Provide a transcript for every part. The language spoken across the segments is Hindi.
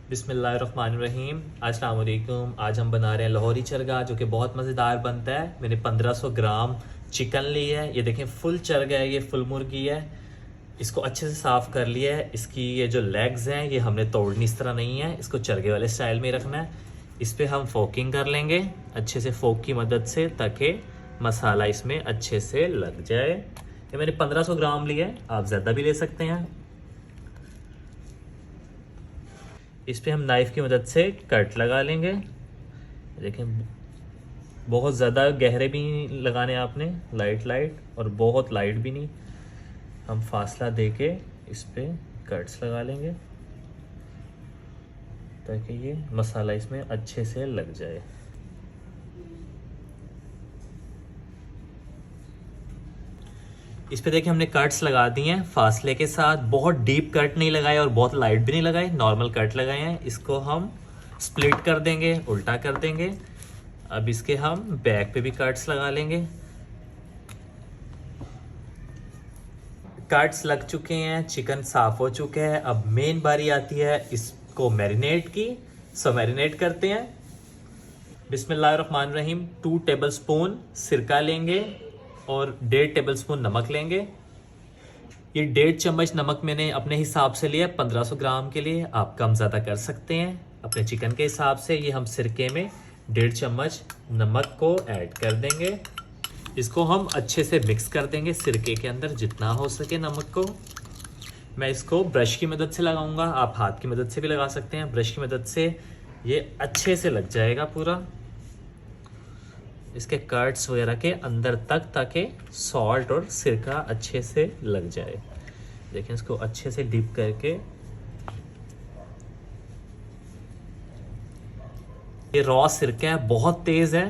बिस्मिल्लाहिर्रहमानिर्रहीम। अस्सलाम वालेकुम। आज हम बना रहे हैं लाहौरी चरगा, जो कि बहुत मज़ेदार बनता है। मैंने 1500 ग्राम चिकन ली है। ये देखें, फुल चरगा है, ये फुल मुर्गी है। इसको अच्छे से साफ़ कर लिया है। इसकी ये जो लेग्स हैं ये हमने तोड़नी इस तरह नहीं है, इसको चरगे वाले स्टाइल में रखना है। इस पर हम फोकिंग कर लेंगे अच्छे से फोक की मदद से, ताकि मसाला इसमें अच्छे से लग जाए। ये मैंने 1500 ग्राम लिया है, आप ज़्यादा भी ले सकते हैं। इस पे हम नाइफ़ की मदद से कट लगा लेंगे। देखें, बहुत ज़्यादा गहरे भी नहीं लगाने आपने, लाइट लाइट, और बहुत लाइट भी नहीं। हम फासला दे के इस पे कट्स लगा लेंगे ताकि ये मसाला इसमें अच्छे से लग जाए। इस पे देखिए हमने कट्स लगा दिए हैं फासले के साथ। बहुत डीप कट नहीं लगाए और बहुत लाइट भी नहीं लगाए, नॉर्मल कट लगाए हैं। इसको हम स्प्लिट कर देंगे, उल्टा कर देंगे। अब इसके हम बैक पे भी कट्स लगा लेंगे। कट्स लग चुके हैं, चिकन साफ हो चुके हैं। अब मेन बारी आती है इसको मैरिनेट की। सो मैरिनेट करते हैं। बिस्मिल्लाहिर्रहमानिर्रहीम। 2 टेबलस्पून सिरका लेंगे और 1.5 टेबलस्पून नमक लेंगे। ये 1.5 चम्मच नमक मैंने अपने हिसाब से लिया 1500 ग्राम के लिए। आप कम ज़्यादा कर सकते हैं अपने चिकन के हिसाब से। ये हम सिरके में 1.5 चम्मच नमक को ऐड कर देंगे। इसको हम अच्छे से मिक्स कर देंगे सिरके के अंदर, जितना हो सके नमक को। मैं इसको ब्रश की मदद से लगाऊंगा, आप हाथ की मदद से भी लगा सकते हैं। ब्रश की मदद से ये अच्छे से लग जाएगा पूरा इसके कट्स वगैरह के अंदर तक, ताकि सॉल्ट और सिरका अच्छे से लग जाए। देखें, इसको अच्छे से डिप करके। ये रॉ सिरका है, बहुत तेज़ है,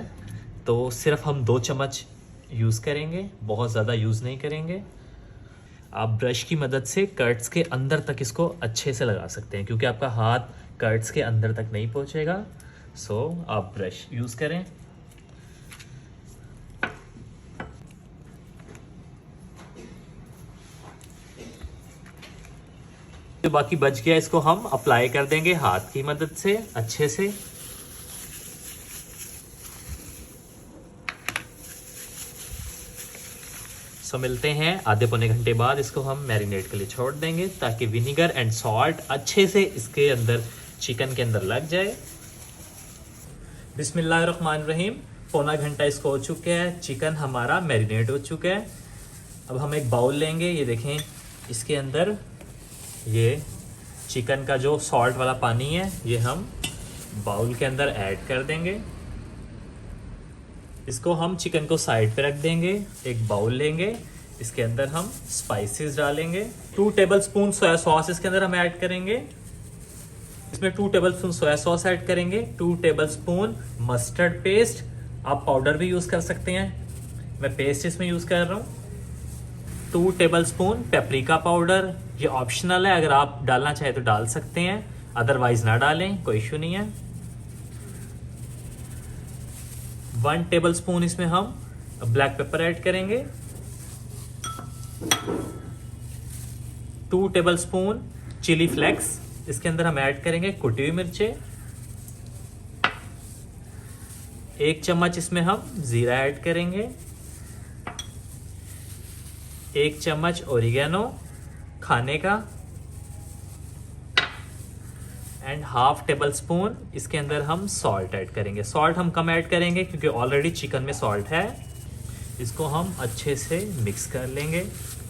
तो सिर्फ हम 2 चम्मच यूज़ करेंगे, बहुत ज़्यादा यूज़ नहीं करेंगे। आप ब्रश की मदद से कट्स के अंदर तक इसको अच्छे से लगा सकते हैं, क्योंकि आपका हाथ कट्स के अंदर तक नहीं पहुंचेगा। सो आप ब्रश यूज़ करें। जो बाकी बच गया इसको हम अप्लाई कर देंगे हाथ की मदद से अच्छे से। सो मिलते हैं आधे पौने घंटे बाद। इसको हम मैरिनेट के लिए छोड़ देंगे ताकि विनीगर एंड सॉल्ट अच्छे से इसके अंदर, चिकन के अंदर लग जाए। बिस्मिल्लाहिर्रहमानिर्रहीम। पौना घंटा इसको हो चुका है, चिकन हमारा मैरिनेट हो चुका है। अब हम एक बाउल लेंगे। ये देखें, इसके अंदर ये चिकन का जो सॉल्ट वाला पानी है ये हम बाउल के अंदर ऐड कर देंगे। इसको हम चिकन को साइड पे रख देंगे। एक बाउल लेंगे, इसके अंदर हम स्पाइसेस डालेंगे। 2 टेबलस्पून सोया सॉस इसके अंदर हम ऐड करेंगे। इसमें 2 टेबलस्पून सोया सॉस ऐड करेंगे। 2 टेबलस्पून मस्टर्ड पेस्ट, आप पाउडर भी यूज़ कर सकते हैं, मैं पेस्ट इसमें यूज़ कर रहा हूँ। 2 टेबलस्पून पेपरिका पाउडर, ये ऑप्शनल है, अगर आप डालना चाहे तो डाल सकते हैं, अदरवाइज ना डालें, कोई इशू नहीं है। 1 टेबलस्पून इसमें हम ब्लैक पेपर ऐड करेंगे। 2 टेबलस्पून चिली फ्लेक्स इसके अंदर हम ऐड करेंगे, कुटी हुई मिर्चें। 1 चम्मच इसमें हम जीरा ऐड करेंगे। 1 चम्मच ओरिगेनो खाने का, एंड 1/2 टेबलस्पून इसके अंदर हम सॉल्ट ऐड करेंगे। सॉल्ट हम कम ऐड करेंगे क्योंकि ऑलरेडी चिकन में सॉल्ट है। इसको हम अच्छे से मिक्स कर लेंगे।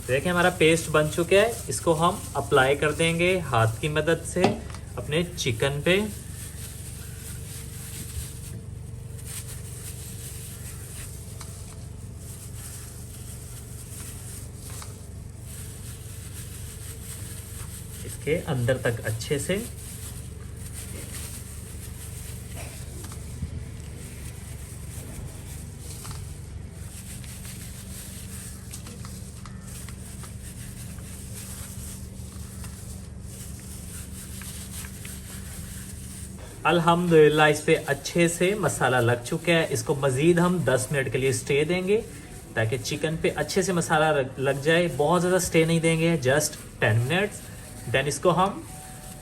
देखिए, हमारा पेस्ट बन चुका है। इसको हम अप्लाई कर देंगे हाथ की मदद से अपने चिकन पे। इसके अंदर तक अच्छे से। अल्हम्दुलिल्लाह इस पे अच्छे से मसाला लग चुका है। इसको मज़ीद हम 10 मिनट के लिए स्टे देंगे ताकि चिकन पे अच्छे से मसाला लग जाए। बहुत ज़्यादा स्टे नहीं देंगे, जस्ट 10 मिनट्स। देन इसको हम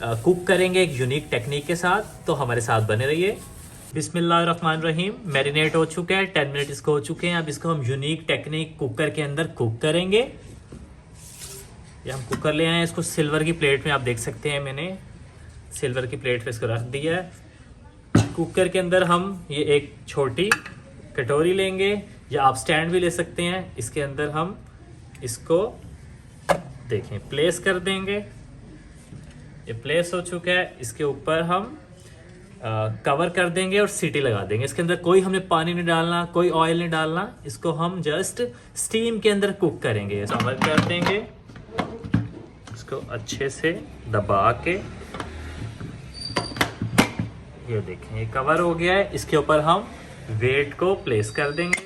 कुक करेंगे एक यूनिक टेक्निक के साथ, तो हमारे साथ बने रहिए। बिस्मिल्लाहिर्रहमानिर्रहीम। मैरिनेट हो चुका है, 10 मिनट इसको हो चुके हैं। अब इसको हम यूनिक टेक्निक कुकर के अंदर कुक करेंगे। ये हम कुकर ले आए हैं, इसको सिल्वर की प्लेट में आप देख सकते हैं, मैंने सिल्वर की प्लेट पे इसको रख दिया है। कुकर के अंदर हम ये एक छोटी कटोरी लेंगे, या आप स्टैंड भी ले सकते हैं। इसके अंदर हम इसको देखें प्लेस कर देंगे। ये प्लेस हो चुका है, इसके ऊपर हम कवर कर देंगे और सीटी लगा देंगे। इसके अंदर कोई हमने पानी नहीं डालना, कोई ऑयल नहीं डालना, इसको हम जस्ट स्टीम के अंदर कुक करेंगे। कवर कर देंगे, इसको अच्छे से दबा के, ये देखें ये कवर हो गया है। इसके ऊपर हम वेट को प्लेस कर देंगे।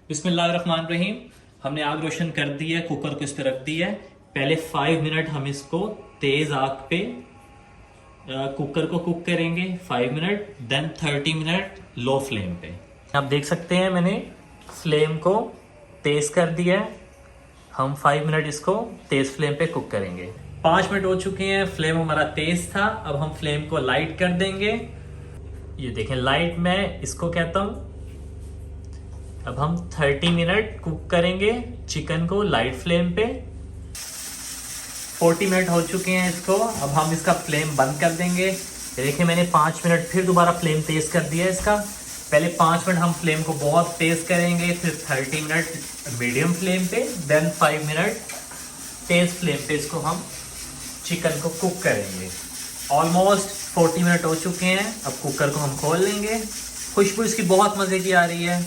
बिस्मिल्लाहिर्रहमानिर्रहीम। हमने आग रोशन कर दी है, कुकर को इस पे रख दिया है। पहले 5 मिनट हम इसको तेज आग पे कुकर को कुक करेंगे, 5 minute, then 30 minute low flame पे। आप देख सकते हैं मैंने फ्लेम को तेज कर दिया है। हम 5 मिनट इसको तेज फ्लेम पे कुक करेंगे। 5 मिनट हो चुके हैं, फ्लेम हमारा तेज था। अब हम फ्लेम को लाइट कर देंगे। ये देखें लाइट मैं इसको कहता हूं। अब हम 30 मिनट कुक करेंगे चिकन को लाइट फ्लेम पे। 40 मिनट हो चुके हैं इसको। अब हम इसका फ्लेम बंद कर देंगे। देखिए मैंने 5 मिनट फिर दोबारा फ्लेम तेज कर दिया है इसका। पहले 5 मिनट हम फ्लेम को बहुत तेज करेंगे, फिर 30 मिनट मीडियम फ्लेम पे, देन 5 मिनट तेज फ्लेम पे इसको हम चिकन को कुक करेंगे। ऑलमोस्ट 40 मिनट हो चुके हैं। अब कुकर को हम खोल लेंगे। खुशबू इसकी बहुत मज़े की आ रही है।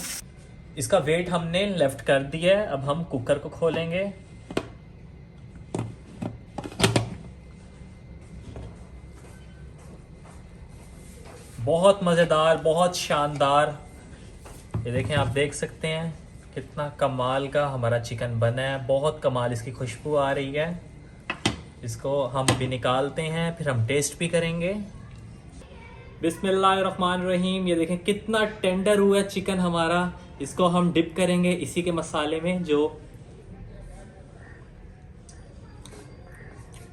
इसका वेट हमने लेफ्ट कर दिया है। अब हम कुकर को खोलेंगे। बहुत मज़ेदार, बहुत शानदार। ये देखें, आप देख सकते हैं कितना कमाल का हमारा चिकन बना है। बहुत कमाल इसकी खुशबू आ रही है। इसको हम भी निकालते हैं, फिर हम टेस्ट भी करेंगे। बिस्मिल्लाहिर्रहमानिर्रहीम। ये देखें कितना टेंडर हुआ है चिकन हमारा। इसको हम डिप करेंगे इसी के मसाले में, जो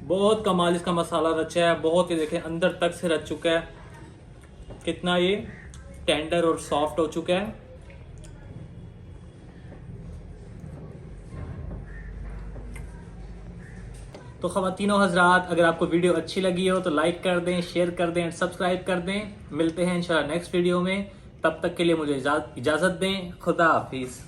बहुत कमाल इसका मसाला रचा है। बहुत, ये देखें अंदर तक से रच चुका है। कितना ये टेंडर और सॉफ्ट हो चुका है। तो ख़वातीनो हज़रात, अगर आपको वीडियो अच्छी लगी हो तो लाइक कर दें, शेयर कर दें, सब्सक्राइब कर दें। मिलते हैं इंशाल्लाह नेक्स्ट वीडियो में। तब तक के लिए मुझे इजाज़त दें। खुदा हाफिज़।